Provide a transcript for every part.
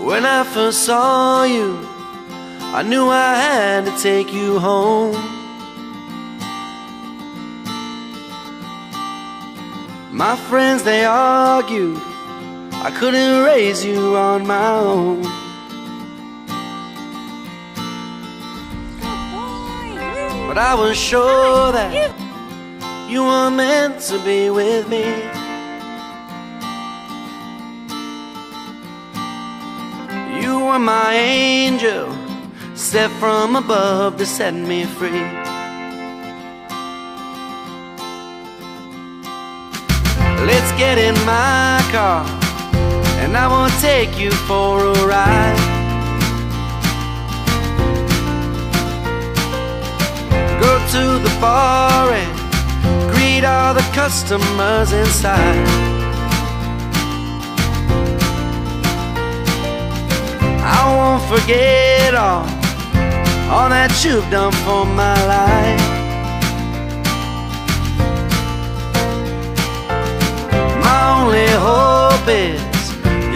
When I first saw you, I knew I had to take you home. My friends, they argued I couldn't raise you on my own. But I was sure that you were meant to be with me. You were my angel, sent from above to set me free. Let's get in my car, and I will take you for a ride. Go to the bar and greet all the customers inside. I won't forget all that you've done for my life. My only hope is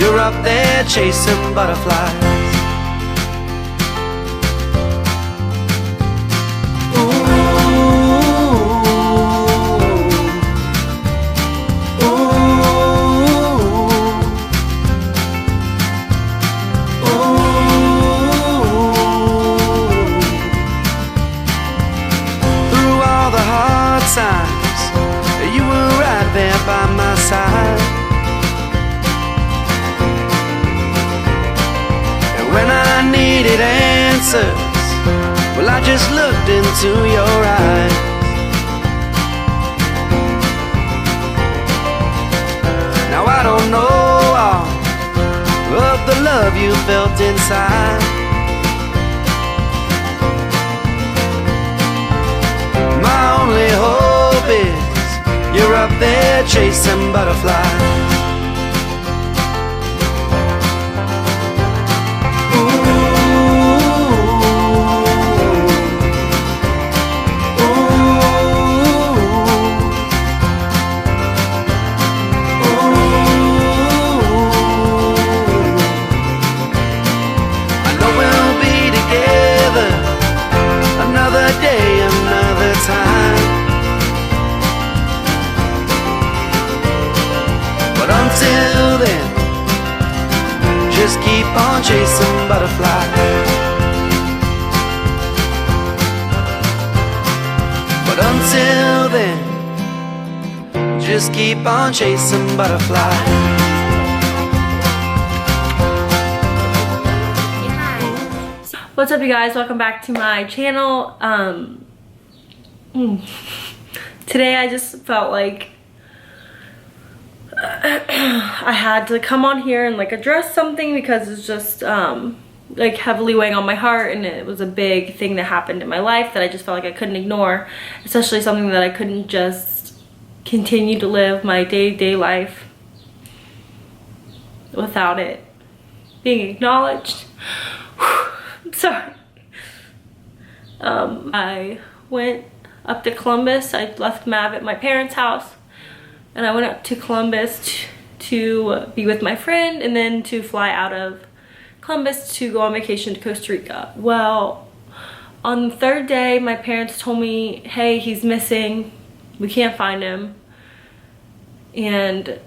you're up there chasing butterflies. You were right there by my side. And when I needed answers, well, I just looked into your eyes. Now I don't know all of the love you felt inside. My only hope is you're up there chasing butterflies. I know we'll be together another day, another time. But until then, just keep on chasing butterflies. But until then, just keep on chasing butterflies. What's up, you guys? Welcome back to my channel. Today I just felt like I had to come on here and like address something because it's just like heavily weighing on my heart, and it was a big thing that happened in my life that I just felt like I couldn't ignore, especially something that I couldn't just continue to live my day-to-day life without it being acknowledged. Sorry. I went up to Columbus. I left Mav at my parents' house, and I went up to Columbus to be with my friend, and then to fly out of Columbus to go on vacation to Costa Rica. Well, on the third day, my parents told me, hey, he's missing. We can't find him. And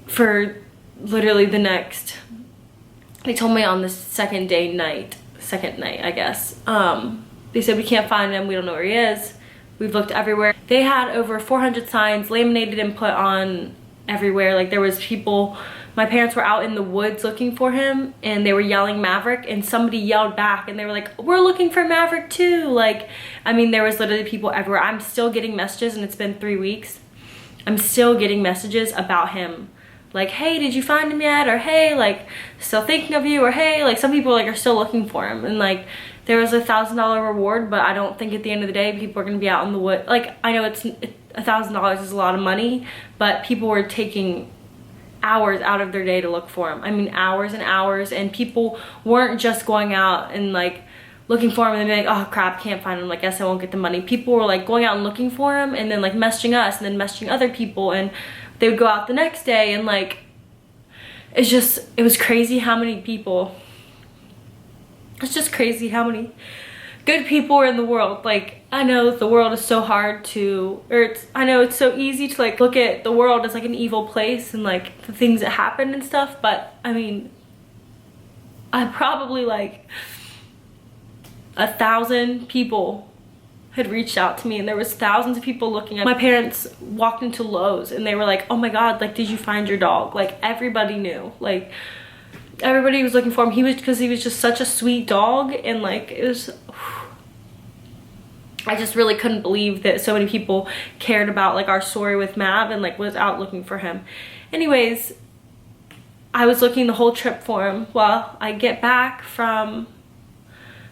for literally the next, they told me on the second night, I guess. They said, we can't find him. We don't know where he is. We've looked everywhere. They had over 400 signs laminated and put on everywhere. Like, there was people, my parents were out in the woods looking for him, and they were yelling Maverick, and somebody yelled back and they were like, we're looking for Maverick too. Like, I mean, there was literally people everywhere. I'm still getting messages, and it's been 3 weeks. I'm still getting messages about him. Like, hey, did you find him yet? Or hey, like, still thinking of you? Or hey, like, some people like are still looking for him. And like, there was $1,000 reward, but I don't think at the end of the day people are gonna be out in the wood. Like, I know $1,000 is a lot of money, but people were taking hours out of their day to look for him. I mean, hours and hours, and people weren't just going out and like looking for him and then being like, oh crap, can't find him, like, guess I won't get the money. People were like going out and looking for him, and then like messaging us, and then messaging other people, and they would go out the next day, and like it was crazy how many people, it's just crazy how many good people are in the world. Like, I know the world is so hard to, I know it's so easy to like look at the world as like an evil place and like the things that happen and stuff, but I mean, I probably like 1,000 people had reached out to me, and there was thousands of people looking at. My parents walked into Lowe's and they were like, oh my god, like, did you find your dog? Like, everybody knew, like everybody was looking for him. Because he was just such a sweet dog, and like it was, I just really couldn't believe that so many people cared about like our story with Mav and like was out looking for him. Anyways, I was looking the whole trip for him. Well, I get back from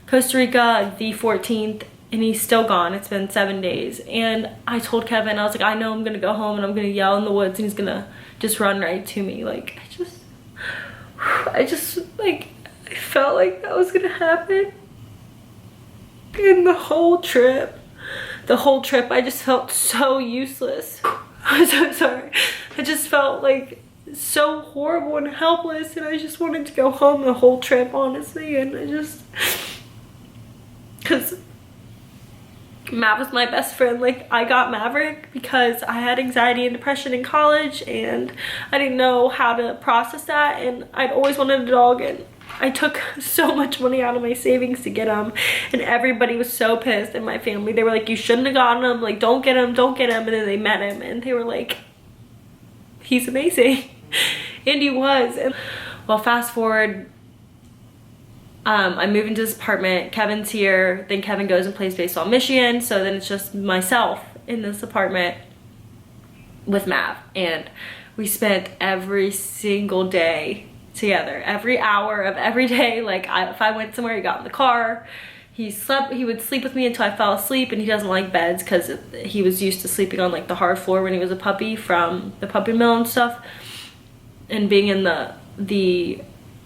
Costa Rica the 14th, and he's still gone. It's been 7 days. And I told Kevin, I was like, I know I'm gonna go home and I'm gonna yell in the woods and he's gonna just run right to me. Like, I just like, I felt like that was gonna happen. And the whole trip, I just felt so useless. I'm so sorry. I just felt like so horrible and helpless, and I just wanted to go home the whole trip, honestly. And I just, because Mav was my best friend. Like, I got Maverick because I had anxiety and depression in college, and I didn't know how to process that, and I'd always wanted a dog, and I took so much money out of my savings to get him, and everybody was so pissed in my family. They were like, you shouldn't have gotten him, like, don't get him, and then they met him and they were like, he's amazing. And he was. And well, fast forward, I move into this apartment, Kevin's here, then Kevin goes and plays baseball in Michigan, so then it's just myself in this apartment with Mav, and we spent every single day together, every hour of every day. Like, if I went somewhere, he got in the car, he would sleep with me until I fell asleep, and he doesn't like beds because he was used to sleeping on like the hard floor when he was a puppy from the puppy mill and stuff, and being in the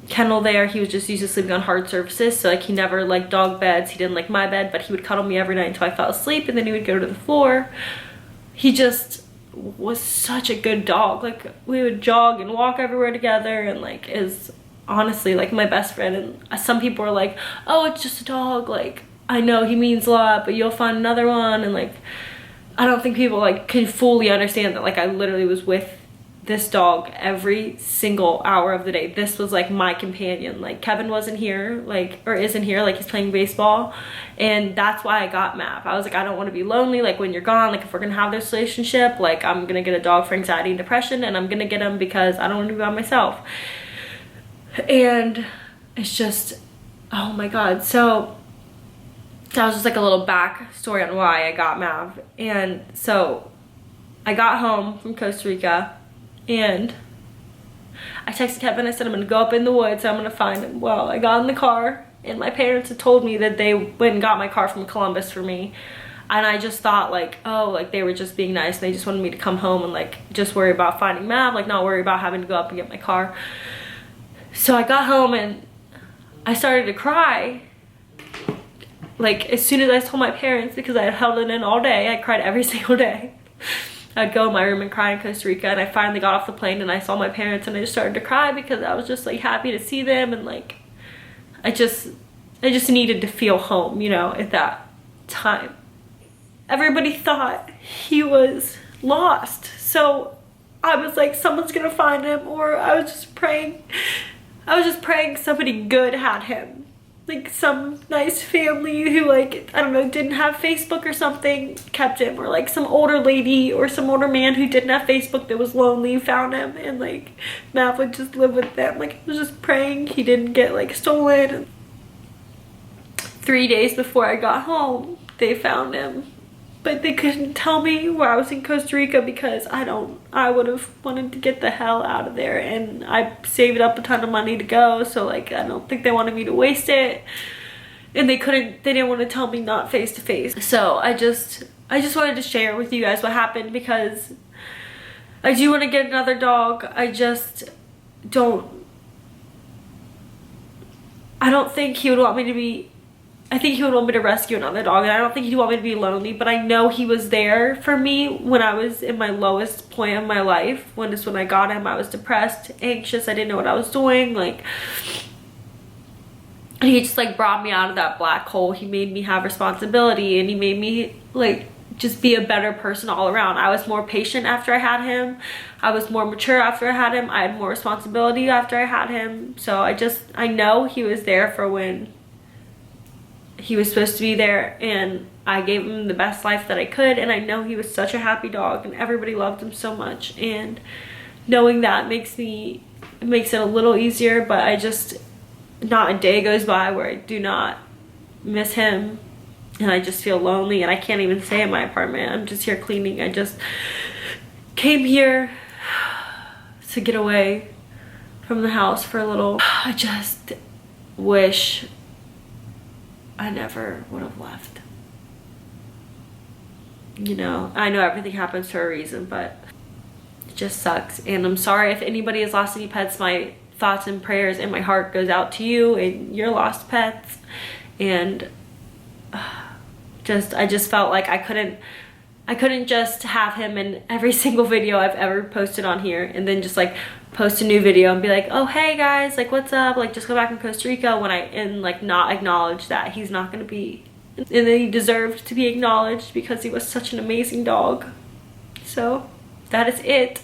kennel there, he was just used to sleeping on hard surfaces, so like he never liked dog beds. He didn't like my bed, but he would cuddle me every night until I fell asleep, and then he would go to the floor. He just was such a good dog. Like, we would jog and walk everywhere together, and like is honestly like my best friend. And some people are like, oh, it's just a dog, like I know he means a lot, but you'll find another one. And like, I don't think people like can fully understand that like I literally was with this dog every single hour of the day. This was like my companion. Like, Kevin wasn't here, like, or isn't here, like he's playing baseball, and that's why I got Mav. I was like, I don't want to be lonely, like when you're gone, like if we're gonna have this relationship, like I'm gonna get a dog for anxiety and depression, and I'm gonna get him because I don't want to be by myself. And it's just, oh my god. So that was just like a little back story on why I got Mav. And so I got home from Costa Rica, and I texted Kevin. I said, I'm gonna go up in the woods, I'm gonna find him. Well, I got in the car, and my parents had told me that they went and got my car from Columbus for me, and I just thought like, oh, like they were just being nice, and they just wanted me to come home and like just worry about finding Mav, like not worry about having to go up and get my car. So I got home and I started to cry, like as soon as I told my parents, because I had held it in all day. I cried every single day. I'd go in my room and cry in Costa Rica, and I finally got off the plane and I saw my parents, and I just started to cry because I was just like happy to see them, and like I just needed to feel home, you know, at that time. Everybody thought he was lost, so I was like, someone's gonna find him, or I was just praying somebody good had him. Like some nice family who, like, I don't know, didn't have Facebook or something kept him, or like some older lady or some older man who didn't have Facebook that was lonely found him, and like Mav would just live with them. Like, I was just praying he didn't get like stolen. 3 days before I got home, they found him, but they couldn't tell me where I was in Costa Rica because I would have wanted to get the hell out of there, and I saved up a ton of money to go, so like I don't think they wanted me to waste it, and they didn't want to tell me not face to face. So I just wanted to share with you guys what happened, because I do want to get another dog. I don't think he would want me to be I think he would want me to rescue another dog, and I don't think he'd want me to be lonely, but I know he was there for me when I was in my lowest point of my life. When I got him, I was depressed, anxious, I didn't know what I was doing, like, and he just like brought me out of that black hole. He made me have responsibility, and he made me like just be a better person all around. I was more patient after I had him. I was more mature after I had him. I had more responsibility after I had him. So I know he was there for when he was supposed to be there, and I gave him the best life that I could, and I know he was such a happy dog and everybody loved him so much, and knowing that makes it a little easier. But not a day goes by where I do not miss him, and I just feel lonely, and I can't even stay in my apartment. I'm just here cleaning. I just came here to get away from the house for a little. I just wish I never would have left. You know, I know everything happens for a reason, but it just sucks. And I'm sorry if anybody has lost any pets. My thoughts and prayers and my heart goes out to you and your lost pets. And I just felt like I couldn't just have him in every single video I've ever posted on here and then just like post a new video and be like, oh hey guys, like what's up, like just go back in Costa Rica, and like not acknowledge that he's not gonna be, and then he deserved to be acknowledged because he was such an amazing dog. So that is it.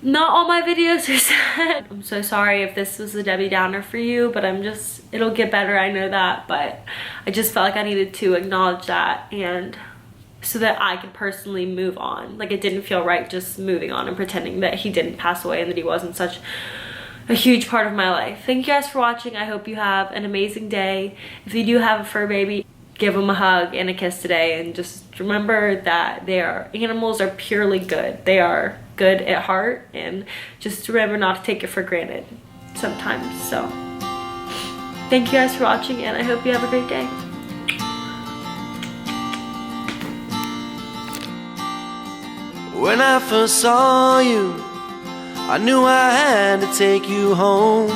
Not all my videos are sad. I'm so sorry if this was a Debbie Downer for you, but it'll get better, I know that, but I just felt like I needed to acknowledge that, and so that I could personally move on. Like, it didn't feel right just moving on and pretending that he didn't pass away and that he wasn't such a huge part of my life. Thank you guys for watching. I hope you have an amazing day. If you do have a fur baby, give them a hug and a kiss today, and just remember that animals are purely good. They are good at heart, and just remember not to take it for granted sometimes. So thank you guys for watching, and I hope you have a great day. When I first saw you, I knew I had to take you home.